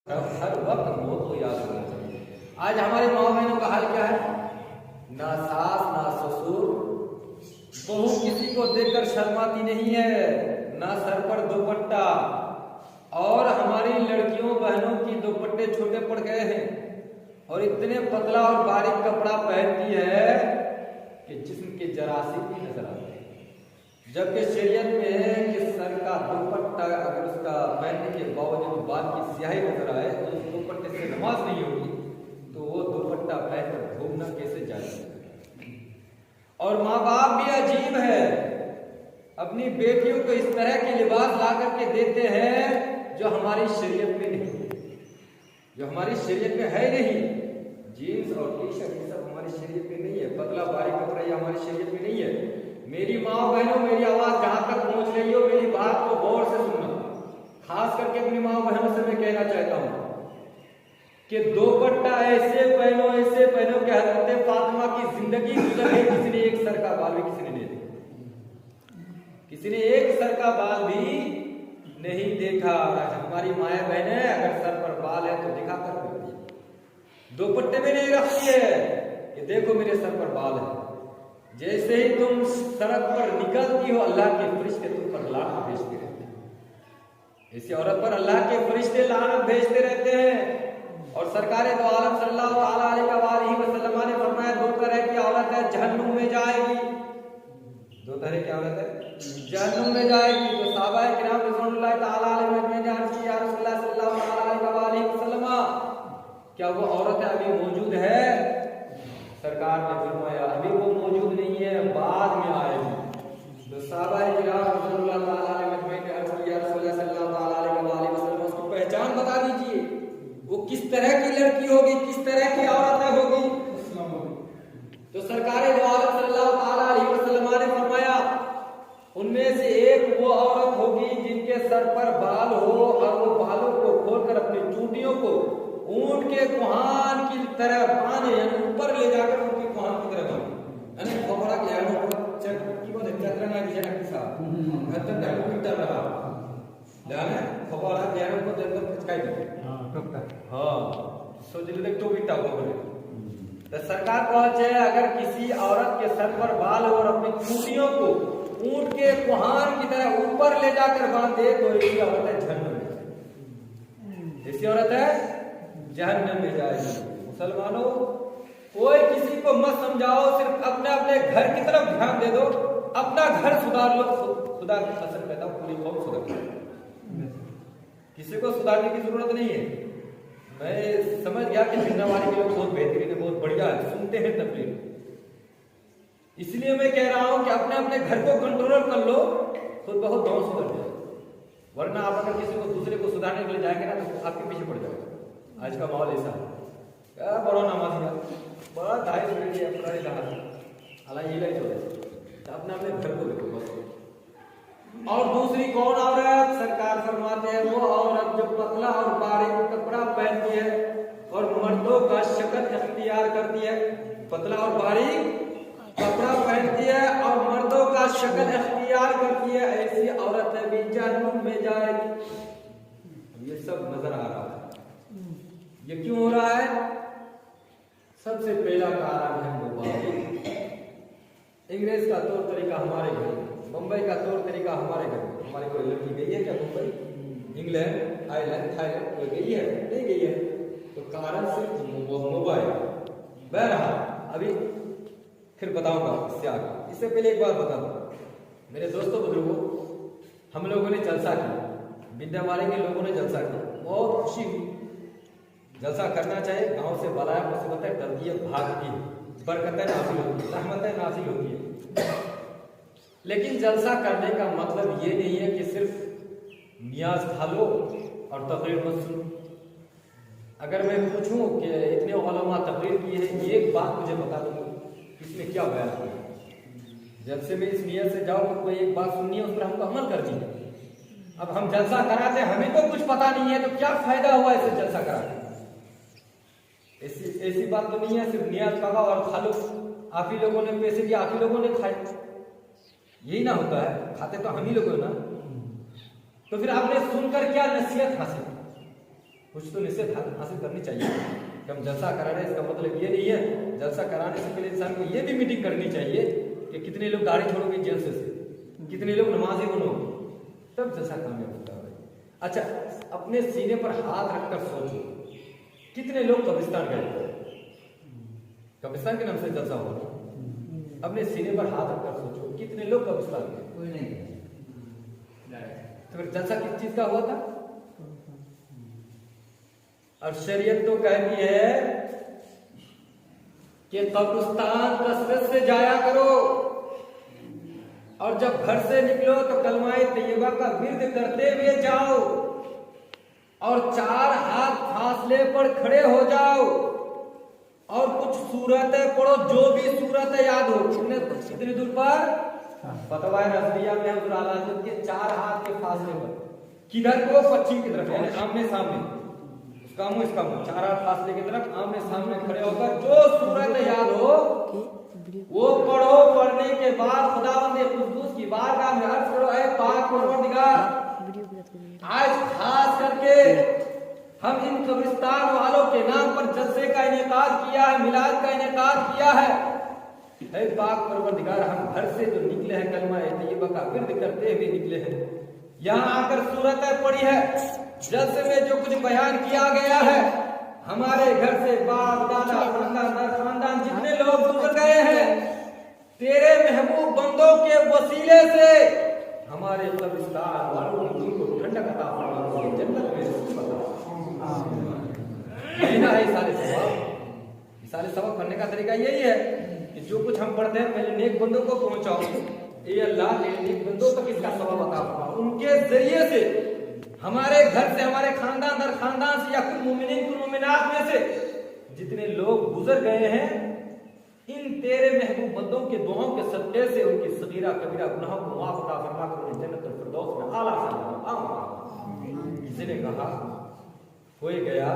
हर वक्त मौत को याद करना चाहिए। आज हमारे माँ बहनों का हाल क्या है? ना सास ना ससुर, बहू किसी को देखकर शर्माती नहीं है, ना सर पर दुपट्टा। और हमारी लड़कियों बहनों की दुपट्टे छोटे पड़ गए हैं और इतने पतला और बारीक कपड़ा पहनती है कि जिस्म के जरासीम भी नजर आते हैं। जबकि शरीयत में है कि सर का दुपट्टा अगर उसका पहनने के बावजूद बाल की स्याही नजर आए तो उस दुपट्टे से नमाज नहीं होगी, तो वो दुपट्टा पहनकर घूमना कैसे जाएगा। और माँ बाप भी अजीब है, अपनी बेटियों को इस तरह के लिबास ला करके देते हैं जो हमारी शरीयत में नहीं, जो हमारी शरीयत में है नहीं। जीन्स और टी शर्ट ये सब हमारी शरीयत में नहीं है, पतला बारीक कपड़ा ये हमारी शरीयत में नहीं है। मेरी माँ बहनों, मेरी आवाज जहां तक पहुंच रही हो, मेरी बात को गौर से सुनना। खास करके अपनी माँ बहनों से मैं कहना चाहता हूं कि दुपट्टा ऐसे पहनो कि हज़रत फातिमा की जिंदगी गुजर गई, किसी ने एक सर का बाल भी किसी ने नहीं देखा, किसी ने एक सर का बाल भी नहीं देखा। हमारी माए बहनें अगर सर पर बाल है तो दिखा कर दुपट्टे में नहीं रखती है कि देखो मेरे सर पर बाल है। जैसे ही तुम सड़क पर निकलती हो, अल्लाह के फरिश्ते तुम पर लानत भेजते रहते हैं। इसी औरत पर अल्लाह के फरिश्ते लानत भेजते रहते हैं। और सरकार दो आलम सल्लल्लाहु अलैहि वसल्लम ने फरमाया, दो तरह की औरत है जहन्नुम में जाएगी, दो तरह की औरत है जहन्नुम में जाएगी। तो सहाबा किराम रसूलुल्लाह तआला अलैहि सल्लल्लाहु अलैहि वसल्लम, क्या वो औरत अभी मौजूद है? सरकार ने फरमाया अभी वो मौजूद नहीं है, बाद में आएगी। तो सहाबा किराम रसूलुल्लाह तआला अलैहि वसल्लम उसकी पहचान बता दीजिए, वो किस तरह की लड़की होगी, किस तरह की औरत होगी। तो सरकार दो आलम सल्लल्लाहु अलैहि वसल्लम ने फरमाया उनमें से एक वो औरत होगी जिनके सर पर बाल हो और वो बालों को खोलकर अपनी चूटियों को ऊंट के कुहान की तरह बांधे, यानी ऊपर ले जाकर उनके कुहान की तरह बांधे, यानी खबरा के यानी चेक की बात है, चतरंगा की जगह के साथ खत्म टाइम की तरह रहा जाने खबरा के यानी को देखकर खिंचाई दे। हां सोच ले देख तो बिटा बोले। तो सरकार पहुंचे अगर किसी औरत के सर पर बाल हो और अपनी चूटियों को ऊंट के कुहान की तरह ऊपर ले जाकर बांधे तो ऐसी औरत है जहन्नम में, ऐसी औरत है जहन्नम में जाएगी। मुसलमानों, कोई किसी को मत समझाओ, सिर्फ अपने अपने घर की तरफ ध्यान दे दो, अपना घर सुधार लो, खुदा की कसम कहता हूं पूरी कौम सुधर। किसी को सुधारने की जरूरत नहीं है। मैं समझ गया कि जिन्नावाड़ी के लोग बहुत बेहतरीन है, बहुत बढ़िया है, सुनते हैं तकलीफ, इसलिए मैं कह रहा हूं कि अपने अपने घर को कंट्रोल कर लो, खुद बहुत गांव सुधर जाए। वरना आप अगर किसी को दूसरे को सुधारने के लिए जाएंगे ना तो आपके पीछे पड़ जाएगा। आज का माहौल ऐसा है, क्या बड़ा नमाज़िया बड़ा ढाई मिनट है पुरानी जहाज हालांकि ये नहीं छोड़े, अपने अपने घर को देखो बस। और दूसरी कौन औरत? सरकार फरमाते हैं वो औरत जो पतला और बारीक कपड़ा पहनती है और मर्दों का शक्ल इख्तियार करती है, पतला और बारीक कपड़ा पहनती है और मर्दों का शक्ल इख्तियार करती है, ऐसी औरत भी जहन्नुम में जाएगी। ये सब नजर आ रहा है। ये क्यों हो रहा है? सबसे पहला कारण है मोबाइल। अंग्रेज का तौर तरीका हमारे घर, मुंबई का तौर तरीका हमारे घर। हमारी कोई लड़की गई है क्या मुंबई, इंग्लैंड, आयरलैंड, थाईलैंड कोई गई है? नहीं गई है। तो कारण सिर्फ मोबाइल। बहरहाल अभी फिर बताऊंगा इससे आगे। इससे पहले एक बात बता दूं, मेरे दोस्तों बुजुर्गों, हम लोगों ने जलसा किया, विद्यावाले के लोगों ने जलसा किया, बहुत खुशी हुई। जलसा करना चाहिए, गांव से बलाया मुसीबतें डरती है, भागती है, बरकतें नासिल होती है, रहमतें नासिल होती है। लेकिन जलसा करने का मतलब ये नहीं है कि सिर्फ नियाज खा लो और तकरीर मत सुनो। अगर मैं पूछूं कि इतने उलमा तकरीर की है, एक बात मुझे बता दो इसमें क्या बयान किया। जब से मैं इस नियत से जाऊं कि कोई एक बात सुननी है उस पर हमको अमल कर दीजिए। अब हम जलसा कराते, हमें तो कुछ पता नहीं है, तो क्या फायदा हुआ इसे जलसा कराते? ऐसी बात तो नहीं है सिर्फ नियाज खाओ और खा लो, आप ही लोगों ने पैसे दिए, आप ही लोगों ने खाए, यही ना होता है? खाते तो हम ही लोग हो ना। तो फिर आपने सुनकर क्या नसीहत हासिल? कुछ तो निश्चित हासिल करनी चाहिए कि हम जलसा करा रहे हैं, इसका मतलब ये नहीं है। जलसा कराने से पहले इंसान को ये भी मीटिंग करनी चाहिए कि कितने लोग गाड़ी छोड़ोगे जेल से, कितने लोग नमाजी बनोगे, तब जलसा कामयाब होता है। अच्छा, अपने सीने पर हाथ रखकर सोचो, कितने लोग कब्रिस्तान गए? कब्रिस्तान के नाम से जलसा होगा। अपने सीने पर हाथ रखकर सोचो, कितने लोग कब्रिस्तान गए? कोई नहीं। तो फिर जलसा किस चीज का हुआ था? और शरीयत तो कहती है कि कब्रिस्तान कसरत से जाया करो, और जब घर से निकलो तो कलमाए तैयबा का विर्द करते हुए जाओ, और 4 हाथ फासले पर खड़े हो जाओ, और कुछ सूरतें पढ़ो, जो भी सूरत याद हो। कितनी दूर पर? फतवा नजरिया में हुजूर आला हज़रत के 4 हाथ के फासले पर, किधर को? पश्चिम की तरफ, यानी आमने सामने, उसका मुंह इसका मुंह, 4 हाथ फासले की तरफ आमने सामने खड़े होकर जो सूरत याद हो वो पढ़ो। पढ़ने के बाद खुदावंद कुद्दूस की बारगाह में अर्ज करो, ऐ पाक परवरदिगार, आज खास करके हम इन कब्रिस्तान वालों के नाम पर जलसे का इनेकाद किया है, मिलाद का इनेकाद किया है। ऐ पाक परवरदिगार, हम घर से जो निकले हैं कलमा तैयबा का विर्द करते हुए निकले हैं, यहाँ आकर सूरतें पढ़ी है, जलसे में जो कुछ बयान किया गया है, हमारे घर से बाप दादा खानदान जितने लोग गुजर गए हैं, तेरे महबूब बंदों के वसीले से हमारे कब्रिस्तान वालों को ठंडक अता फरमा, जन्नत में सारे सबक करने का तरीका यही है कि जो कुछ हम पढ़ते हैं पहले नेक बंदों को पहुंचाओ। ये अल्लाह नेक बंदों तक इसका सबक अता फरमा, उनके जरिए से हमारे घर से, हमारे खानदान दर खानदान से, या कुल मोमिनीन कुल मोमिनात में से जितने लोग गुजर गए हैं, इन तेरे महबूब बंदों के दुआओं के सदक़े से उनकी सगीरा कबीरा गुनाहों को माफ अता फरमा कर उन्हें जन्नतुल फिरदौस में आला सा। किसी ने कहा कोई गया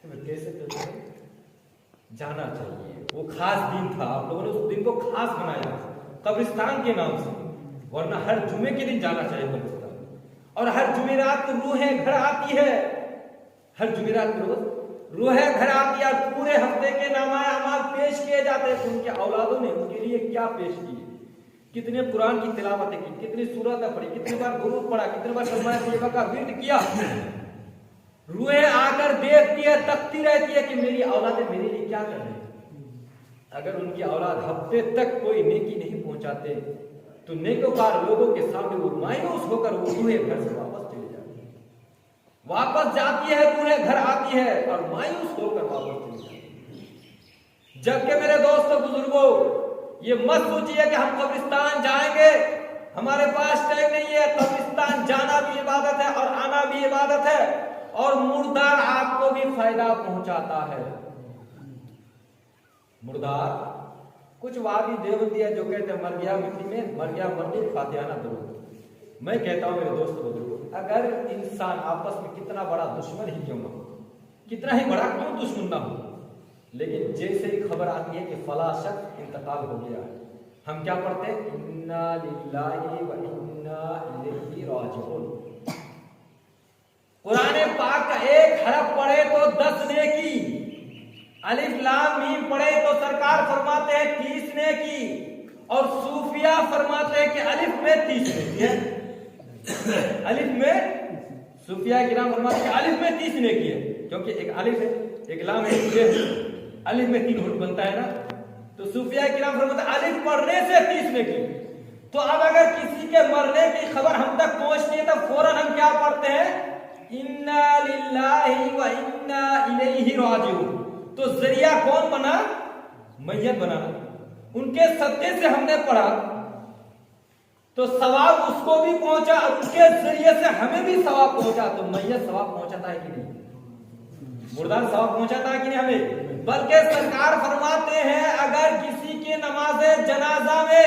तो कैसे तो जाना चाहिए, वो खास दिन था, आप लोगों ने उस दिन को खास बनाया कब्रिस्तान के नाम से, वरना हर जुमे के दिन जाना चाहिए कब्रिस्तान, और हर जुमेरात को रूहें घर आती है, हर जुमेरात को रूहें घर आती है, और पूरे हफ्ते के नामाए अमाल पेश किए जाते हैं। उनके औलादों ने उनके लिए क्या पेश किए, कितने कुरान की तिलावतें की, कितनी सूरतें पढ़ी, कितनी बार दुरूद पढ़ा, कितनी बार कलमा तैयबा का विर्द किया। रूहें आकर देखती है, तकती रहती है कि मेरी औलादें मेरे लिए क्या कर रही है। अगर उनकी औलाद हफ्ते तक कोई नेकी नहीं पहुंचाते तो नेकोकार लोगों के सामने वो मायूस होकर वो रूहें घर से वापस चली जाती है, वापस जाती है, रूहें घर आती है और मायूस होकर वापस चली जाती है। जबकि मेरे दोस्तों बुजुर्गों, ये मत सोचिए कि हम कब्रिस्तान जाएंगे, हमारे पास टाइम नहीं है। कब्रिस्तान जाना भी इबादत है और आना भी इबादत है, और मुर्दार आपको भी फायदा पहुंचाता है। मुर्दार कुछ वादी देवबंदी है जो कहते हैं मर गया मिट्टी में, मर गया मरने फातिहाना दरूद। मैं कहता हूं मेरे दोस्त बुजुर्गों, अगर इंसान आपस में कितना बड़ा दुश्मन ही क्यों ना हो, कितना ही बड़ा क्यों दुश्मन ना हो, लेकिन जैसे ही खबर आती है कि फला शख्स इंतकाल हो गया, हम क्या पढ़ते हैं? इन्ना लिल्लाहि व इन्ना इलैहि राजिऊन। कुरान पाक का एक हरफ पढ़े तो 10 नेकी, अलिफ लाम मीम पढ़े तो सरकार फरमाते हैं 30 नेकी, और सूफिया फरमाते हैं कि अलिफ में 30 नेकी है। अलिफ में सूफिया के नाम फरमाते हैं अलिफ में 30 नेकी है, क्योंकि एक अलिफ है, एक लाम है, अलिफ में 3 हुर्फ बनता है ना, तो सूफिया के नाम फरमाते हैं अलिफ पढ़ने से 30 नेकी। तो अब अगर किसी के मरने की खबर हम तक पहुंचती है तो फौरन हम क्या पढ़ते हैं? इन्ना लिल्लाहि व इन्ना इलैहि राजिऊन। तो जरिया कौन बना? मैयत बनाना। उनके सदके से हमने पढ़ा तो सवाब उसको भी पहुंचा, उनके जरिए से हमें भी सवाब पहुंचा। तो मैयत सवाब पहुंचाता है कि नहीं? मुर्दार सवाब पहुंचाता है कि नहीं हमें? बल्कि सरकार फरमाते हैं अगर किसी के नमाज़े जनाजा में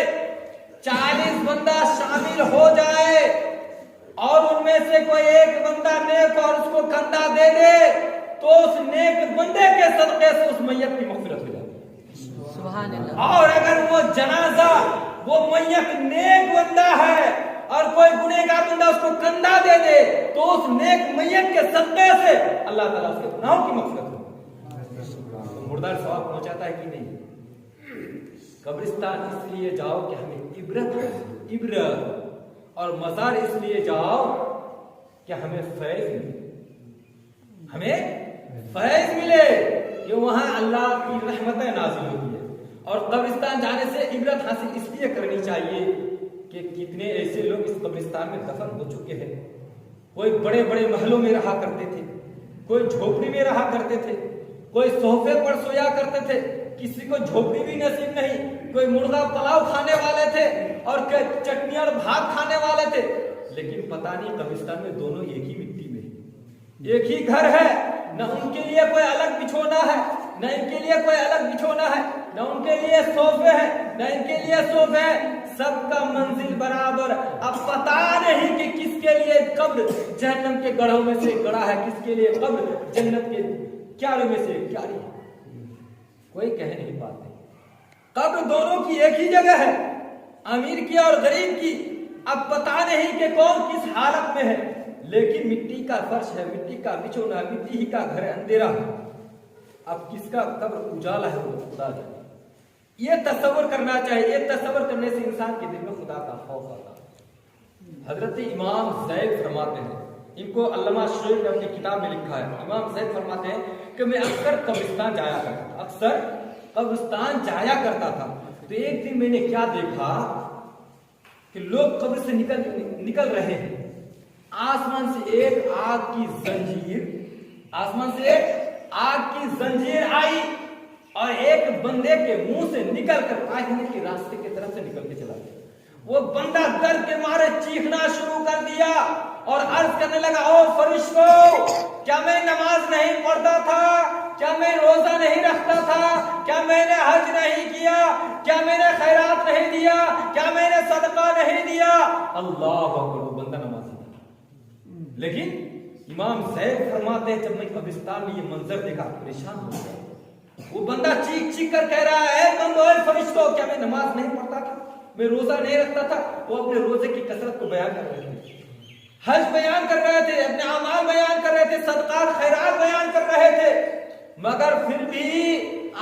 40 बंदा शामिल हो जाए और उनमें से कोई एक बंदा नेक और उसको कंधा दे दे तो उस नेक बंदे के सदके से उस मैयत की मग़फ़िरत हो जाती है। सुभान अल्लाह। और अगर वो जनाजा, वो मैयत नेक बंदा है और कोई गुनहगार बंदा उसको कंधा दे दे तो उस नेक मैयत के सदक़े से अल्लाह ताला उसके गुनाहों की मग़फ़िरत करे। तो मुर्दार सवाब पहुंचाता है कि नहीं? कब्रिस्तान इसलिए जाओ कि हमें इबरत, और मज़ार इसलिए जाओ कि हमें फैज़ मिले कि वहां अल्लाह की रहमतें नाज़िल होती है। और कब्रिस्तान जाने से इबरत हासिल इसलिए करनी चाहिए कि कितने ऐसे लोग इस कब्रिस्तान में दफन हो चुके हैं। कोई बड़े बड़े महलों में रहा करते थे, कोई झोपड़ी में रहा करते थे, कोई सोफे पर सोया करते थे, किसी को झोपड़ी भी नसीब नहीं, कोई मुर्गा पुलाव खाने वाले थे और चटनी और भात खाने वाले थे। लेकिन पता नहीं कब्रिस्तान में दोनों एक ही मिट्टी में, एक ही घर है, न उनके लिए कोई अलग बिछोना है, न इनके लिए कोई अलग बिछोना है, न उनके लिए सोफे हैं, न इनके लिए सोफे हैं, सबका मंजिल बराबर। अब पता नहीं कि किसके लिए कब्र जहन्नम के गढ़ों में से गढ़ा है, किसके लिए कब्र जन्नत के क्यारों में से क्यारी है, कोई कह नहीं पाते। कब्र दोनों की एक ही जगह है, अमीर की और गरीब की। अब पता नहीं कि कौन किस हालत में है, लेकिन मिट्टी का फर्श है, मिट्टी का बिछोना, मिट्टी ही का घर है, अंधेरा है। अब किसका कब्र उजाला है वो खुदा जाने। ये तस्वर करना चाहिए, ये तस्वर करने से इंसान के दिल में खुदा का खौफ आता है। हजरत इमाम ज़ैद फरमाते हैं, इनको अल्लामा शुएब ने अपनी किताब में लिखा है, इमाम ज़ैद फरमाते हैं कि मैं अक्सर कब्रिस्तान जाया करता था, तो एक दिन मैंने क्या देखा कि लोग कब्र से निकल रहे हैं। आसमान से एक आग की जंजीर आई और एक बंदे के मुंह से निकलकर पायखाने के रास्ते की तरफ से निकल के चला गया। वो बंदा दर्द के मारे चीखना शुरू कर दिया और अर्ज करने लगा, ओ फरिश्तों, क्या मैं नमाज नहीं पढ़ता था? क्या मैं रोजा नहीं रखता था? क्या मैंने हज नहीं किया? क्या मैंने खैरात नहीं दिया? क्या मैंने सदका नहीं दिया? अल्लाह अकबर, वो बंदा नमाज़ी था। लेकिन इमाम ज़ैद फरमाते हैं, जब मैं कब्रिस्तान में ये मंजर देखा परेशान हो गया। वो बंदा चीख कर कह रहा है, बंदो फरिश्तों, क्या मैं नमाज नहीं पढ़ता था? मैं रोजा नहीं रखता था? वो अपने रोजे की कसरत को बयान कर रहे थे, हज बयान कर रहे थे, अपने अमाल बयान कर रहे थे, सदकात खैरात बयान कर रहे थे, मगर फिर भी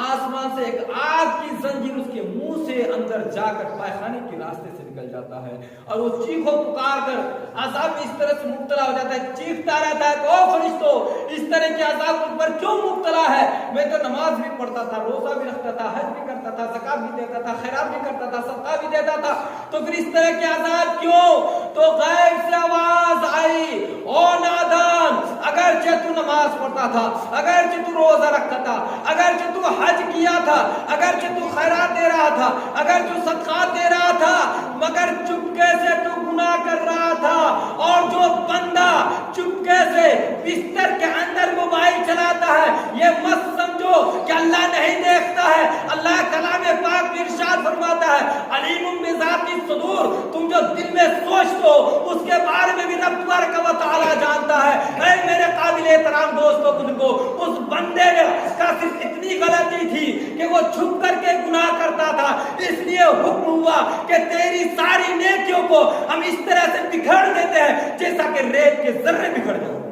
आसमान से एक आग की जंजीर उसके मुंह से अंदर जाकर पायखाने के रास्ते से निकल जाता है और वो चीखो पुकार कर अजाब में इस तरह से मुब्तला हो जाता है, चीखता रहता है, ओ फरिश्तों, इस तरह के अजाब पर क्यों मुब्तला है? मैं तो नमाज भी पढ़ता था, रोजा भी रखता था, हज भी करता था, ज़कात भी देता था, खैरात भी करता था, सदका भी देता था, तो फिर इस तरह के अजाब क्यों? तो गैब से आवाज आई, ओ नादान, अगर तू नमाज पढ़ता था, अगर तू रोजा रखता था, अगर तू हज किया था, अगर तू खैरात दे रहा था, अगर तू सदका दे रहा था, मगर चुपके से तू गुनाह कर रहा था। और जो बंदा चुपके से बिस्तर के अंदर मोबाइल चलाता है, ये मत समझो कि अल्लाह नहीं देखता है। अल्लाह कलाम पाक में इरशाद फरमाता है, अलीमुम बिज़ाति सुदूर, तुम जो दिल में सोचते हो उसके बारे में भी रब तबारक व तआला जानता है। ऐ मेरे काबिल एहतराम दोस्तों बुजुर्गों, उस बंदे का सिर्फ इतनी गलती थी कि वो छुप करके गुनाह करता था, इसलिए हुक्म हुआ कि तेरी सारी नेकियों को हम इस तरह से बिखर देते हैं जैसा कि रेत के जर्रे बिखर जाते।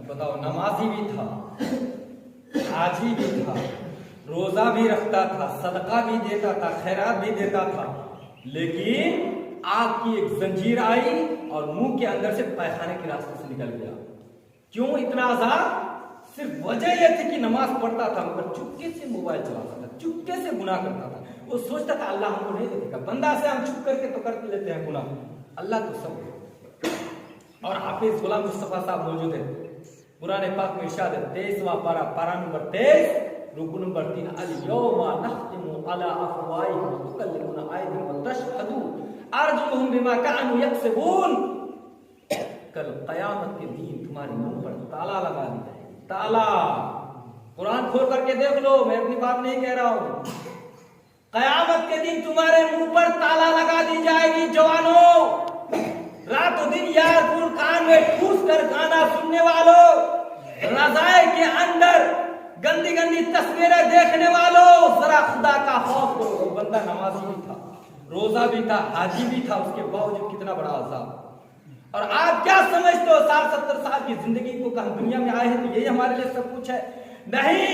बताओ, नमाजी भी था, हाजी भी था, रोजा भी रखता था, सदका भी देता था, खैरात भी देता था, लेकिन आग की एक जंजीर आई और मुंह के अंदर से पायखाने के रास्ते से निकल गया। क्यों इतना अज़ाब? सिर्फ वजह यह थी कि नमाज पढ़ता था मगर चुपके से मोबाइल चलाता था, चुपके से गुनाह करता था। वो सोचता था अल्लाह हमको नहीं देखेगा, बंदा से हम छुप करके तो कर लेते हैं गुनाह, अल्लाह तो सब। और हाफिज गुलाम मुस्तफा साहब मौजूद है, कुरान पाक में इरशाद है, 23वां पारा नंबर 23 रुकू नंबर 3, अल यौमा नख्तिमु अला अफवाहिहिम व तुकल्लिमुना अयदीहिम व तशहदु अर्जुलुहुम बिमा कानू यक्सिबून। कल क़यामत के दिन तुम्हारे मुंह पर ताला लगा दिया जाएगा, ताला। कुरान खोल करके देख लो, मैं अपनी बात नहीं कह रहा हूं। क़यामत के दिन तुम्हारे मुंह पर ताला लगा दी जाएगी। जवानों, रातों दिन यारपुर कान में ठूस कर गाना सुनने वालों, रज़ाए के अंदर गंदी गंदी तस्वीरें देखने वालों, जरा खुदा का खौफ करो। वो बंदा नमाजी भी था, रोजा भी था, हाजी भी था, उसके बावजूद कितना बड़ा अज़ाब। और आप क्या समझते हो 60-70 साल की जिंदगी को हम दुनिया में आए हैं तो यही हमारे लिए सब कुछ है? नहीं,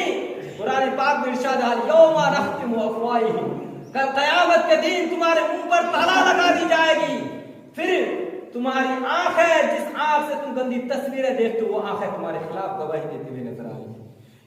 कुरान पाक में इरशाद है यौमा नख्तिमु अफ़वाहिहिम, कल क़यामत के दिन तुम्हारे मुंह पर ताला लगा दी जाएगी, फिर तुम्हारी आंखें, जिस आंख से तुम गंदी तस्वीरें देखते हो वो आंखें तुम्हारे खिलाफ गवाही देती हुई नजर आएंगी।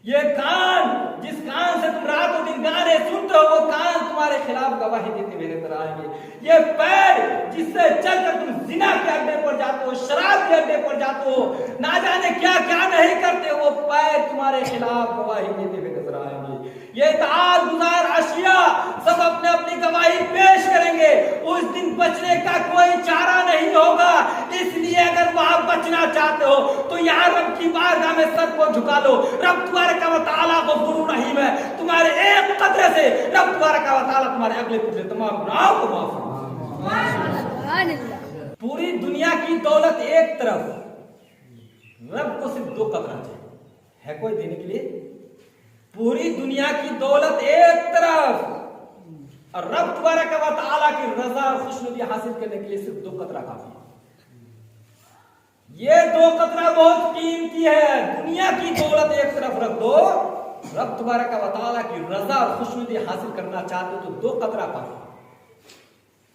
ये कान, जिस कान से तुम रातों दिन गाने सुनते हो वो कान तुम्हारे खिलाफ गवाही देते हुए नजर आएंगे। ये पैर, जिससे चलकर तुम जिना के अड्डे पर जाते हो, शराब के अड्डे पर जाते हो, ना जाने क्या क्या नहीं करते, वो पैर तुम्हारे खिलाफ गवाही देते हुए नजर आएंगे। ये तार गुजार अशिया सब अपने अपनी गवाही पेश करेंगे। उस दिन बचने का कोई चारा नहीं होगा। इसलिए अगर वहां बचना चाहते हो तो यहाँ रब की बारगाह में सर को झुका लो। रब तबारक व तआला गफूर रहीम है। तुम्हारे एक कतरे से रब तबारक व तआला तुम्हारे अगले पिछले तमाम गुनाहों को माफ करेगा। पूरी दुनिया की दौलत एक तरफ, रब को सिर्फ 2 कतरा चाहिए, है कोई देने के लिए? पूरी दुनिया की दौलत एक तरफ और रब तबारक व तआला की रजा और खुशनुदी हासिल करने के लिए सिर्फ 2 कतरा काफी है। ये 2 कतरा बहुत कीमती है। दुनिया की दौलत एक तरफ रख दो, रब तबारक व तआला की रजा और खुशनुदी हासिल करना चाहते हो तो 2 कतरा काफी।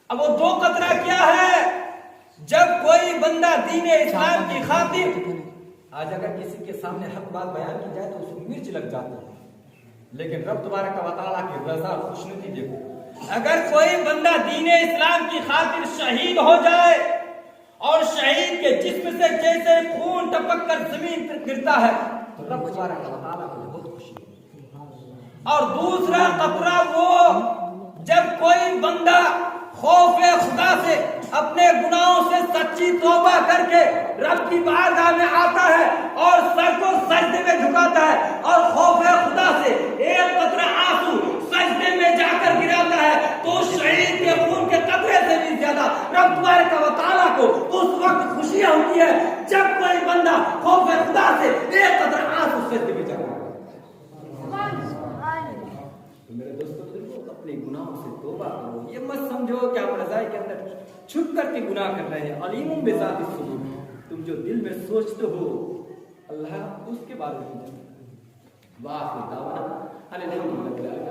अब वो 2 कतरा क्या है? जब कोई बंदा दीन इस्लाम की खातिर, आज अगर किसी के सामने हक बात बयान की जाए तो उसको मिर्च लग जाती है, लेकिन रब तबारक व तआला की रजा और खुशनुदी देखो। अगर कोई बंदा दीन इस्लाम की खातिर शहीद हो जाए और शहीद के जिस्म से जैसे खून टपक कर जमीन पर गिरता है तो रब तबारक व तआला को बहुत खुशी है। और दूसरा कतरा वो, जब कोई बंदा खौफे खुदा से अपने गुनाहों से सच्ची तौबा करके रब की बारगाह में आता है और सर को सजदे में झुकाता है और खौफे खुदा से एक कतरा आंसू सजदे में जाकर गिराता है तो शहीद के खून के कतरे से भी ज्यादा रब तबारक व तआला को उस वक्त खुशियां होती है जब कोई बंदा खौफे खुदा से एक कतरा आंसू सजदे में जाता है। तो मेरे दोस्तों, अपने गुनाहों से तौबा करो। ये मत समझो कि आप रज़ाए के अंदर छुप करके गुनाह कर रहे हैं। अलीमुम बिज़ातिस सुदूर, तुम जो दिल में सोचते हो अल्लाह उसके बारे में जानता है। वाह दावा अल्हम्दुलिल्लाह।